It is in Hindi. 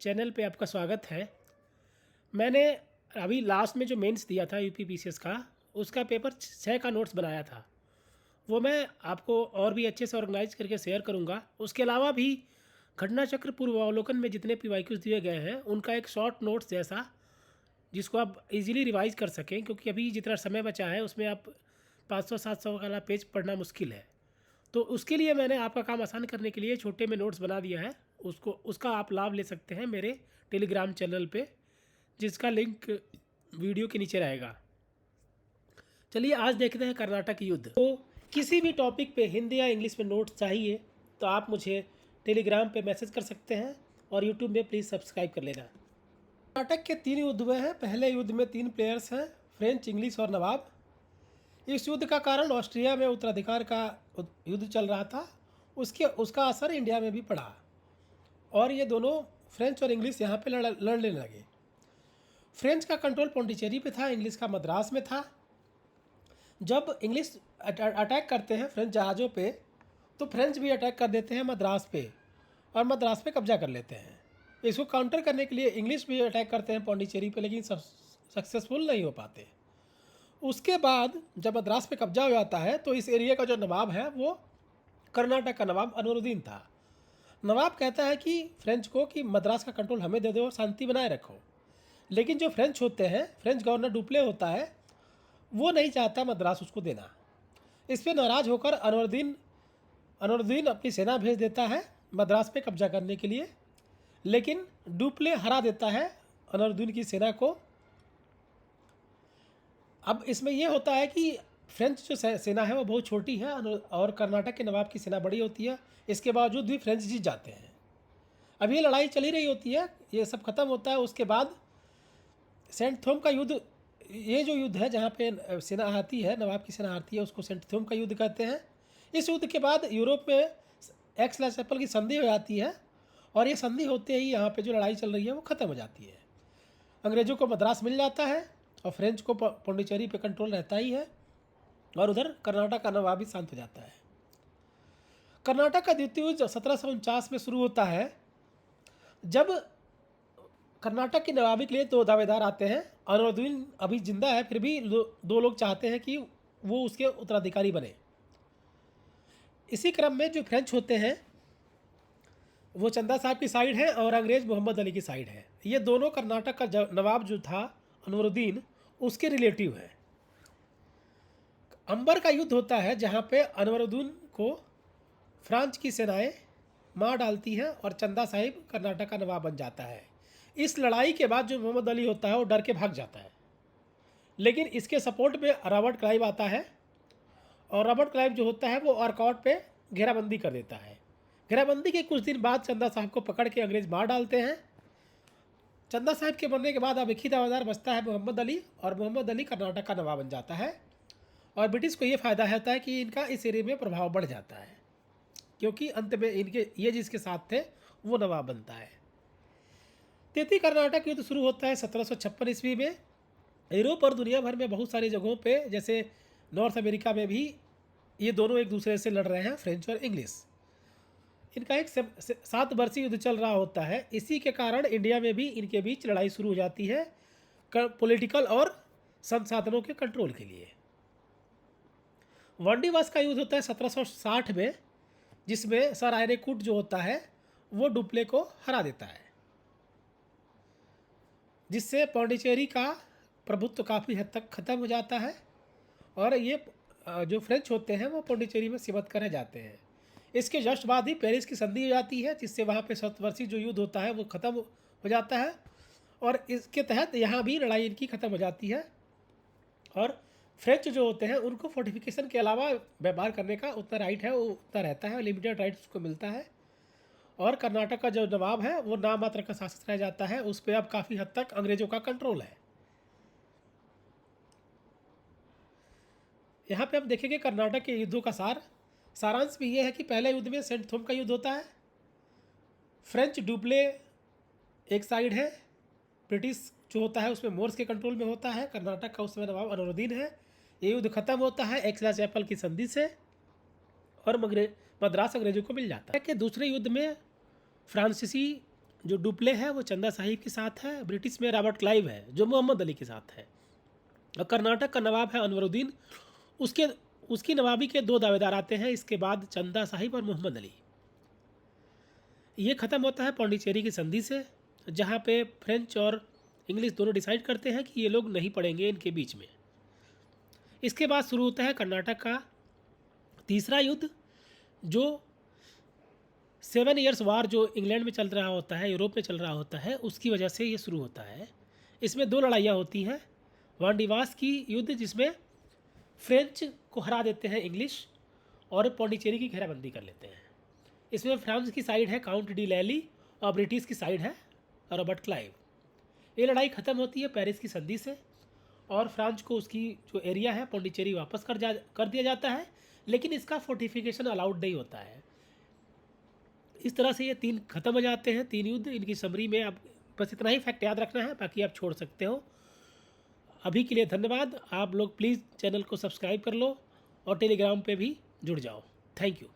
चैनल पे आपका स्वागत है। मैंने अभी लास्ट में जो मेंस दिया था यूपी पीसीएस का, उसका पेपर 6 का नोट्स बनाया था। वो मैं आपको और भी अच्छे से ऑर्गेनाइज करके शेयर करूँगा। उसके अलावा भी घटना चक्र पूर्वावलोकन में जितने पीवाईक्यूज दिए गए हैं, उनका एक शॉर्ट नोट्स जैसा, जिसको आप इजीली रिवाइज कर सकें, क्योंकि अभी जितना समय बचा है उसमें आप 500-700 वाला पेज पढ़ना मुश्किल है। तो उसके लिए मैंने आपका काम आसान करने के लिए छोटे में नोट्स बना दिया है। उसका आप लाभ ले सकते हैं मेरे टेलीग्राम चैनल पे, जिसका लिंक वीडियो के नीचे रहेगा। चलिए आज देखते हैं कर्नाटक युद्ध। तो किसी भी टॉपिक पे हिंदी या इंग्लिश में नोट्स चाहिए तो आप मुझे टेलीग्राम पे मैसेज कर सकते हैं और यूट्यूब में प्लीज़ सब्सक्राइब कर लेना। कर्नाटक के 3 युद्ध हुए हैं। पहले युद्ध में 3 प्लेयर्स हैं, फ्रेंच, इंग्लिश और नवाब। इस युद्ध का कारण ऑस्ट्रिया में उत्तराधिकार का युद्ध चल रहा था, उसका असर इंडिया में भी पड़ा और ये दोनों फ्रेंच और इंग्लिश यहाँ पे लड़ने लगे। फ्रेंच का कंट्रोल पौंडीचेरी पे था, इंग्लिश का मद्रास में था। जब इंग्लिश अटैक करते हैं फ्रेंच जहाज़ों पे, तो फ्रेंच भी अटैक कर देते हैं मद्रास पे और मद्रास पे कब्जा कर लेते हैं। इसको काउंटर करने के लिए इंग्लिश भी अटैक करते हैं पौंडीचेरी पे, लेकिन सक्सेसफुल नहीं हो पाते। उसके बाद जब मद्रास पे कब्जा हो जाता है तो इस एरिया का जो नवाब है वो कर्नाटक का नवाब अनवरुद्दीन था। नवाब कहता है कि फ्रेंच को कि मद्रास का कंट्रोल हमें दे दो और शांति बनाए रखो। लेकिन जो फ्रेंच होते हैं, फ्रेंच गवर्नर डुप्ले होता है, वो नहीं चाहता मद्रास उसको देना। इस पर नाराज़ होकर अनवरुद्दीन अपनी सेना भेज देता है मद्रास पे कब्जा करने के लिए, लेकिन डुप्ले हरा देता है अनवरुद्दीन की सेना को। अब इसमें यह होता है कि फ्रेंच जो सेना है वो बहुत छोटी है और कर्नाटक के नवाब की सेना बड़ी होती है। इसके बावजूद भी फ्रेंच जीत जाते हैं। अब ये लड़ाई चली रही होती है, ये सब खत्म होता है। उसके बाद सेंट थोम का युद्ध, ये जो युद्ध है जहाँ पे सेना हारती है, नवाब की सेना हारती है, उसको सेंट थोम का युद्ध कहते हैं। इस युद्ध के बाद यूरोप में एक्स-ला-चैपल की संधि हो जाती है और ये संधि होते ही यहाँ पे जो लड़ाई चल रही है वो ख़त्म हो जाती है। अंग्रेज़ों को मद्रास मिल जाता है और फ्रेंच को पौंडीचेरी पे कंट्रोल रहता ही है और उधर कर्नाटक का नवाब भी शांत हो जाता है। कर्नाटक का द्वितीय युद्ध 1749 में शुरू होता है, जब कर्नाटक की नवाबी के लिए 2 दावेदार आते हैं। अनवरुद्दीन अभी जिंदा है, फिर भी दो लोग चाहते हैं कि वो उसके उत्तराधिकारी बने। इसी क्रम में जो फ्रेंच होते हैं वो चंदा साहब की साइड है और अंग्रेज़ मोहम्मद अली की साइड है। ये दोनों कर्नाटक का नवाब जो था अनवरुद्दीन, उसके रिलेटिव है। अंबर का युद्ध होता है जहाँ पे अनवरुद्दीन को फ्रांस की सेनाएं मार डालती हैं और चंदा साहिब कर्नाटक का नवाब बन जाता है। इस लड़ाई के बाद जो मोहम्मद अली होता है वो डर के भाग जाता है, लेकिन इसके सपोर्ट में रॉबर्ट क्लाइव आता है और रॉबर्ट क्लाइव जो होता है वो आर्कॉट पे घेराबंदी कर देता है। घेराबंदी के कुछ दिन बाद चंदा साहब को पकड़ के अंग्रेज़ मार डालते हैं। चंदा साहब के मरने के बाद अब एक ही दावेदार बचता है, मोहम्मद अली, और मोहम्मद अली कर्नाटक का नवाब बन जाता है। और ब्रिटिश को ये फ़ायदा होता है कि इनका इस एरिया में प्रभाव बढ़ जाता है, क्योंकि अंत में इनके ये जिसके साथ थे वो नवाब बनता है। तृतीय कर्नाटक युद्ध शुरू होता है 1756 ईस्वी में। यूरोप और दुनिया भर में बहुत सारी जगहों पे, जैसे नॉर्थ अमेरिका में भी ये दोनों एक दूसरे से लड़ रहे हैं, फ्रेंच और इंग्लिश। इनका एक 7 वर्षीय युद्ध चल रहा होता है। इसी के कारण इंडिया में भी इनके बीच लड़ाई शुरू हो जाती है पॉलिटिकल और संसाधनों के कंट्रोल के लिए। वांडीवास का युद्ध होता है 1760 में, जिसमें सर आयरेकूट जो होता है वो डुप्ले को हरा देता है, जिससे पौंडीचेरी का प्रभुत्व काफ़ी हद तक ख़त्म हो जाता है और ये जो फ्रेंच होते हैं वो पौंडीचेरी में सीमित कर जाते हैं। इसके जस्ट बाद ही पेरिस की संधि हो जाती है, जिससे वहाँ पे 7 वर्षीय जो युद्ध होता है वो ख़त्म हो जाता है और इसके तहत यहाँ भी लड़ाई इनकी ख़त्म हो जाती है। और फ्रेंच जो होते हैं उनको फोर्टिफिकेशन के अलावा व्यापार करने का उतना राइट है, वो उतना रहता है, लिमिटेड राइट उसको मिलता है। और कर्नाटक का जो नवाब है वो नाम मात्र का शासक रह जाता है, उस पर अब काफ़ी हद तक अंग्रेज़ों का कंट्रोल है। यहाँ पे हम देखेंगे कर्नाटक के युद्धों का सारांश भी ये है कि पहले युद्ध में सेंट थोम का युद्ध होता है। फ्रेंच डुप्ले एक साइड है, ब्रिटिश जो होता है उसमें मोर्स के कंट्रोल में होता है। कर्नाटक का उसमें नवाब अनवरुद्दीन है। ये युद्ध खत्म होता है एक्स-ला-चैपल की संधि से और मद्रास अंग्रेजों को मिल जाता है। कि दूसरे युद्ध में फ्रांसीसी जो डुप्ले है वो चंदा साहिब के साथ है, ब्रिटिश में रॉबर्ट क्लाइव है जो मोहम्मद अली के साथ है, और कर्नाटक का नवाब है अनवरुद्दीन। उसके उसकी नवाबी के 2 दावेदार आते हैं, इसके बाद चंदा साहिब और मोहम्मद अली। ये ख़त्म होता है पौंडीचेरी की संधि से, जहाँ पे फ्रेंच और इंग्लिश दोनों डिसाइड करते हैं कि ये लोग नहीं पड़ेंगे इनके बीच में। इसके बाद शुरू होता है कर्नाटक का तीसरा युद्ध, जो 7 ईयर्स वार जो इंग्लैंड में चल रहा होता है, यूरोप में चल रहा होता है, उसकी वजह से ये शुरू होता है। इसमें 2 लड़ाइयाँ होती हैं। वांडीवास की युद्ध, जिसमें फ्रेंच को हरा देते हैं इंग्लिश और पौंडीचेरी की घेराबंदी कर लेते हैं। इसमें फ्रांस की साइड है काउंट डी लैली और ब्रिटिश की साइड है रॉबर्ट क्लाइव। ये लड़ाई ख़त्म होती है पेरिस की संधि से, और फ्रांस को उसकी जो एरिया है पौंडीचेरी वापस कर दिया जाता है, लेकिन इसका फोर्टिफिकेशन अलाउड नहीं होता है। इस तरह से ये 3 ख़त्म हो जाते हैं, 3 युद्ध। इनकी समरी में आप बस इतना ही फैक्ट याद रखना है, बाकी आप छोड़ सकते हो। अभी के लिए धन्यवाद। आप लोग प्लीज़ चैनल को सब्सक्राइब कर लो और टेलीग्राम पे भी जुड़ जाओ। Thank you.